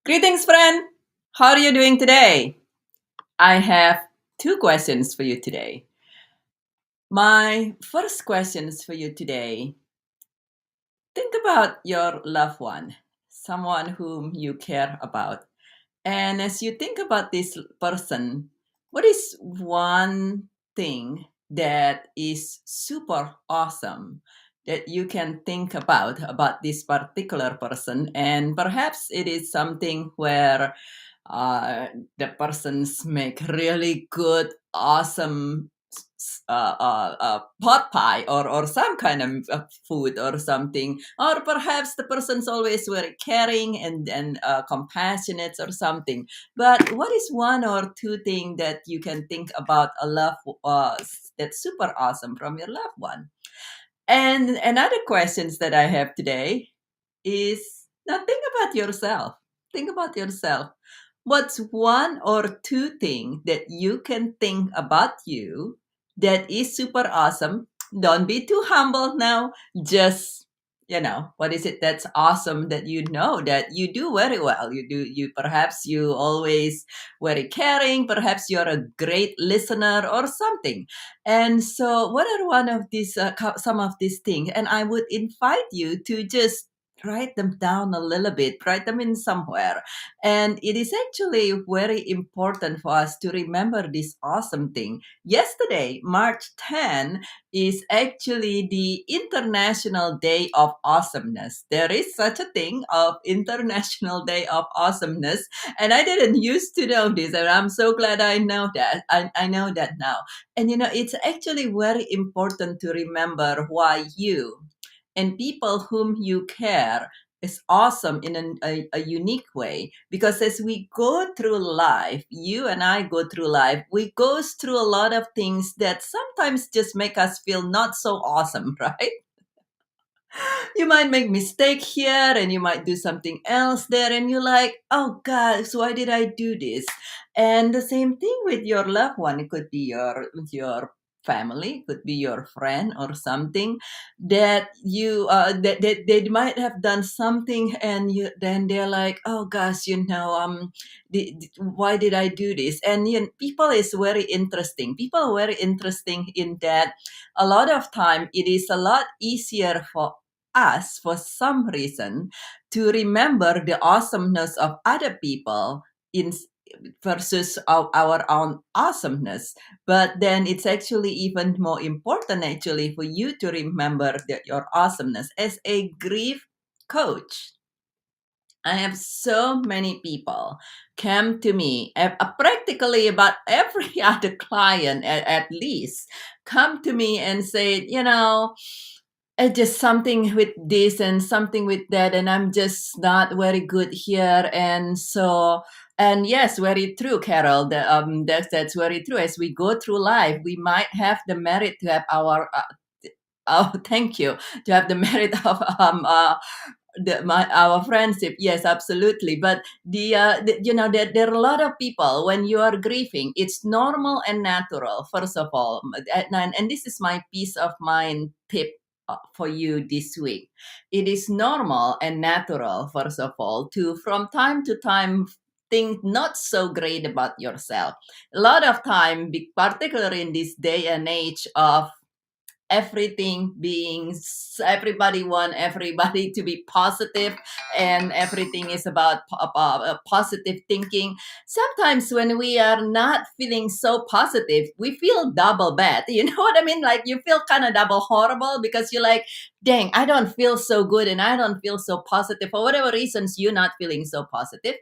Greetings, friend. How are you doing today? I have two questions for you today. My first question is for you today. Think about your loved one, someone whom you care about. And as you think about this person, what is one thing that is super awesome that you can think about this particular person? And perhaps it is something where the persons make really good, awesome pot pie or some kind of food or something, or perhaps the person's always very caring and compassionate or something. But what is one or two things that you can think about a love that's super awesome from your loved one? And another questions that I have today is, now think about yourself. Think about yourself. What's one or two things that you can think about you that is super awesome? Don't be too humble now. Just, what is it that's awesome that you know that you do very well? You perhaps you always very caring, perhaps you're a great listener or something. And so, what are one of these, some of these things? And I would invite you to just write them down a little bit, write them in somewhere. And it is actually very important for us to remember this awesome thing. Yesterday, March 10, is actually the International Day of Awesomeness. There is such a thing of International Day of Awesomeness, and I didn't used to know this, and I'm so glad I know that. I know that now. And it's actually very important to remember why you and people whom you care is awesome in a unique way, because as we go through life, you and I go through life, we goes through a lot of things that sometimes just make us feel not so awesome. Right? You might make mistake here and you might do something else there, and you're like, oh god, so why did I do this? And the same thing with your loved one. It could be your family, could be your friend or something that you that they might have done something, and you then they're like, oh gosh, why did I do this? And people is very interesting. People are very interesting in that a lot of time it is a lot easier for us, for some reason, to remember the awesomeness of other people in versus our own awesomeness. But then it's actually even more important actually for you to remember your awesomeness. As a grief coach, I have so many people come to me, practically about every other client at least, come to me and say, just something with this and something with that, and I'm just not very good here. And so, and yes, very true, Carol. That's very true. As we go through life, we might have the merit to have our oh, thank you, to have the merit of our friendship. Yes, absolutely. But there are a lot of people when you are grieving. It's normal and natural. First of all, and this is my peace of mind tip for you this week. It is normal and natural, first of all, to from time to time think not so great about yourself. A lot of time, particularly in this day and age of everything being everybody want everybody to be positive, and everything is about positive thinking. Sometimes when we are not feeling so positive, we feel double bad. You know what I mean? Like you feel kind of double horrible, because you're like, dang, I don't feel so good and I don't feel so positive for whatever reasons. You're not feeling so positive.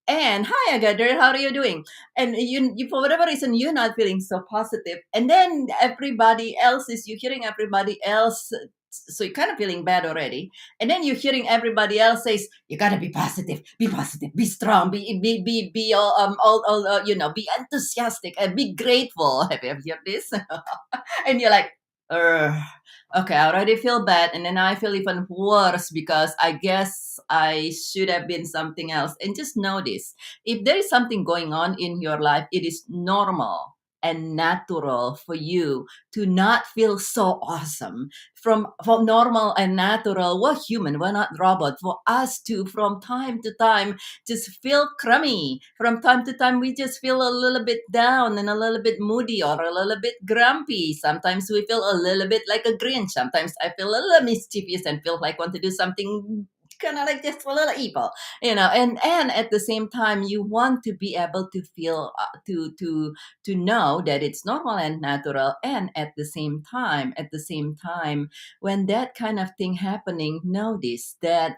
And hi, Agadir, how are you doing? And you for whatever reason you're not feeling so positive, and then everybody else is, you hearing everybody else, so you're kind of feeling bad already. And then you're hearing everybody else says, you gotta be positive, be strong, be all be enthusiastic and be grateful. Have you ever heard this? And you're like, "Ugh, okay, I already feel bad, and then I feel even worse because I guess I should have been something else." And just know this: if there is something going on in your life, it is normal and natural for you to not feel so awesome. From normal and natural, we're human, we're not robot. For us to from time to time just feel crummy. From time to time, we just feel a little bit down and a little bit moody or a little bit grumpy. Sometimes we feel a little bit like a Grinch. Sometimes I feel a little mischievous and feel like want to do something kind of like just a little evil, and at the same time you want to be able to feel to know that it's normal and natural, and at the same time when that kind of thing happening, notice that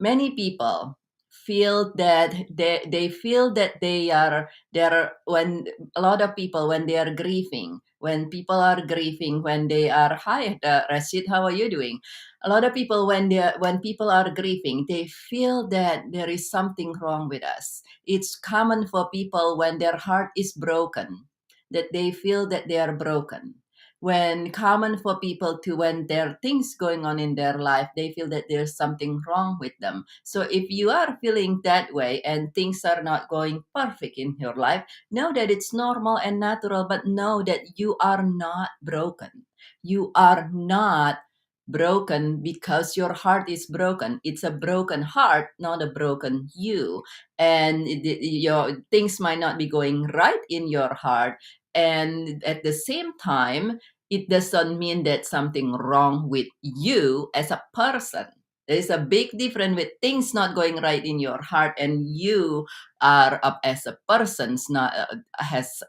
many people feel that they feel that they're when a lot of people when they are grieving, when people are grieving, when they are hi Rashid, how are you doing? A lot of people when people are grieving, they feel that there is something wrong with us. It's common for people when their heart is broken, that they feel that they are broken. When common for people to when there are things going on in their life, they feel that there's something wrong with them. So if you are feeling that way and things are not going perfect in your life, know that it's normal and natural, but know that you are not broken. You are not broken because your heart is broken. It's a broken heart, not a broken you. And your things might not be going right in your heart, and at the same time it doesn't mean that something wrong with you as a person. There's a big difference with things not going right in your heart and you are up as a person's not has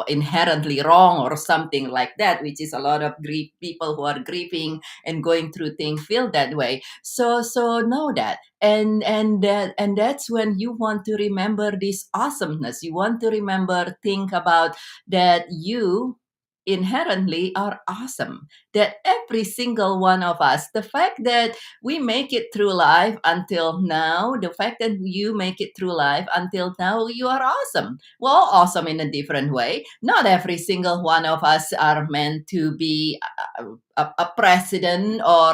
inherently wrong or something like that, which is a lot of grief people who are grieving and going through things feel that way. So know that, and that's when you want to remember this awesomeness. You want to remember, think about that you inherently are awesome, that every single one of us, the fact that we make it through life until now, the fact that you make it through life until now, you are awesome. We're all awesome in a different way. Not every single one of us are meant to be a president or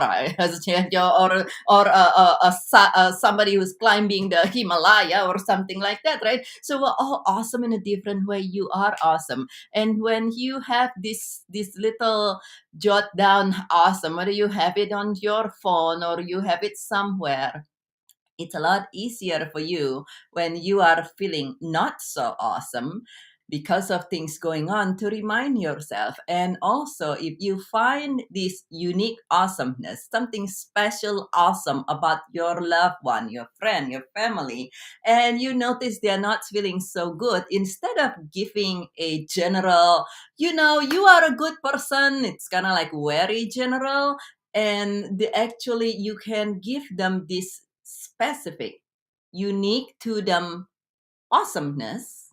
somebody who's climbing the Himalaya or something like that, right? So we're all awesome in a different way. You are awesome, and when you have this little jot down awesome, whether you have it on your phone or you have it somewhere, it's a lot easier for you when you are feeling not so awesome because of things going on to remind yourself. And also, if you find this unique awesomeness, something special awesome about your loved one, your friend, your family, and you notice they're not feeling so good, instead of giving a general, you are a good person, it's kind of like very general, and actually you can give them this specific, unique to them awesomeness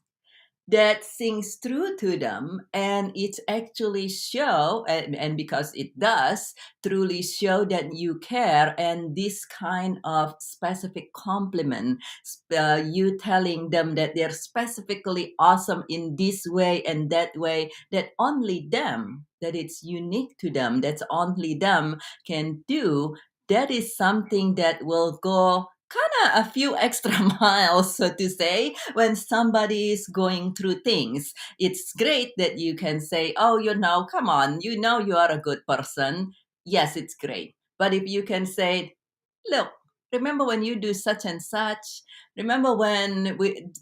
that sings through to them, and it actually show, and because it does truly show that you care, and this kind of specific compliment, you telling them that they're specifically awesome in this way and that way, that only them, that it's unique to them, that's only them can do, that is something that will go kind of a few extra miles, so to say, when somebody is going through things. It's great that you can say, oh, come on, you are a good person. Yes, it's great. But if you can say, look, remember when you do such and such? Remember when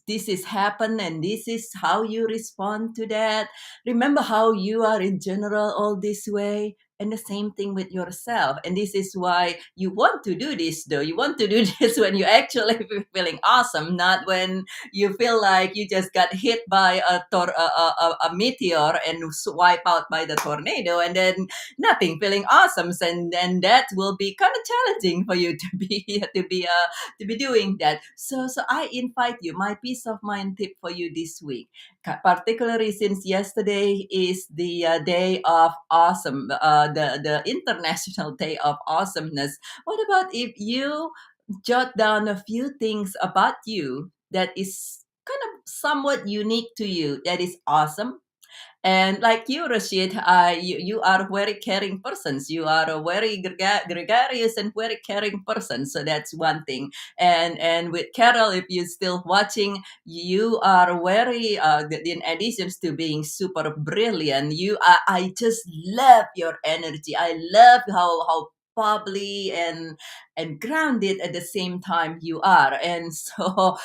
this is happened and this is how you respond to that? Remember how you are in general all this way? And the same thing with yourself. And this is why you want to do this, though. You want to do this when you actually feeling awesome, not when you feel like you just got hit by a meteor and wiped out by the tornado, and then nothing, feeling awesome, and then that will be kind of challenging for you to be to be doing that. So I invite you, my peace of mind tip for you this week, particularly since yesterday is the day of awesome, the international day of awesomeness. What about if you jot down a few things about you that is kind of somewhat unique to you, that is awesome, And like you, Rashid, you are a very caring person. You are a very gregarious and very caring person. So that's one thing. And with Carol, if you're still watching, you are very, in addition to being super brilliant, I just love your energy. I love how bubbly and grounded at the same time you are. And so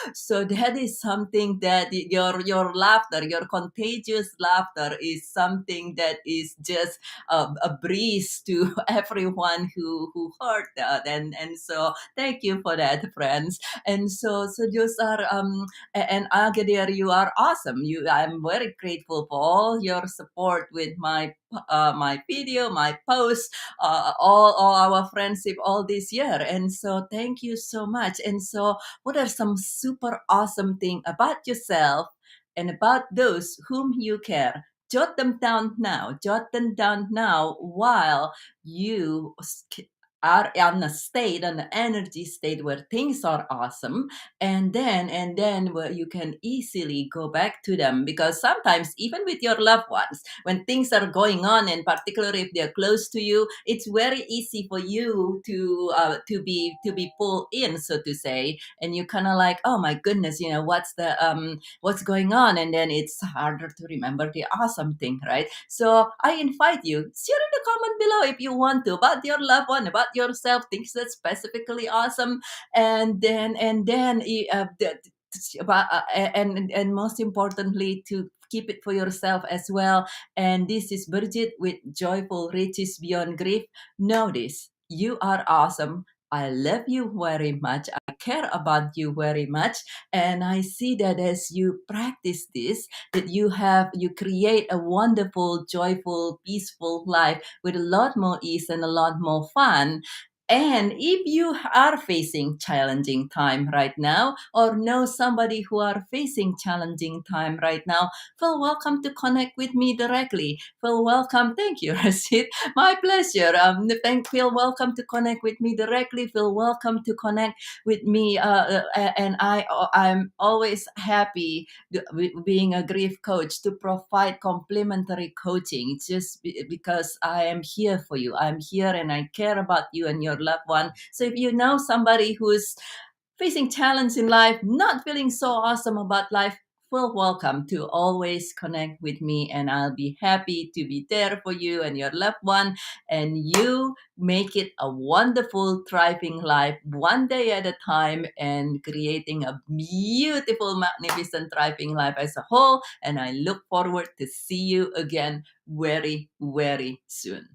that is something that your laughter, your contagious laughter, is something that is just a breeze to everyone who heard that. And so thank you for that, friends. And so those are and Agadir, you are awesome. I'm very grateful for all your support with my video, my post, all our friendship all this year. And so thank you so much. And so what are some super awesome thing about yourself and about those whom you care? Jot them down now. Jot them down now while you are on a state, on an energy state where things are awesome, and then where you can easily go back to them, because sometimes even with your loved ones, when things are going on, and particularly if they're close to you, it's very easy for you to be pulled in, so to say, and you kind of like, oh my goodness, what's going on, and then it's harder to remember the awesome thing, right? So I invite you, share in the comment below if you want to, about your loved one, about yourself, things that's specifically awesome, and most importantly, to keep it for yourself as well. And this is Bridget with Joyful Riches Beyond Grief. Know this: you are awesome. I love you very much. I care about you very much. And I see that as you practice this, that you create a wonderful, joyful, peaceful life with a lot more ease and a lot more fun. And if you are facing challenging time right now, or know somebody who are facing challenging time right now, feel welcome to connect with me directly. Feel welcome. Thank you, Rashid. My pleasure. Feel welcome to connect with me directly. Feel welcome to connect with me. And I'm always happy being a grief coach to provide complimentary coaching. It's just because I am here for you. I'm here and I care about you and your loved one. So if you know somebody who's facing challenge in life, not feeling so awesome about life, feel welcome to always connect with me, and I'll be happy to be there for you and your loved one. And you make it a wonderful, thriving life, one day at a time, and creating a beautiful, magnificent, thriving life as a whole. And I look forward to see you again very, very soon.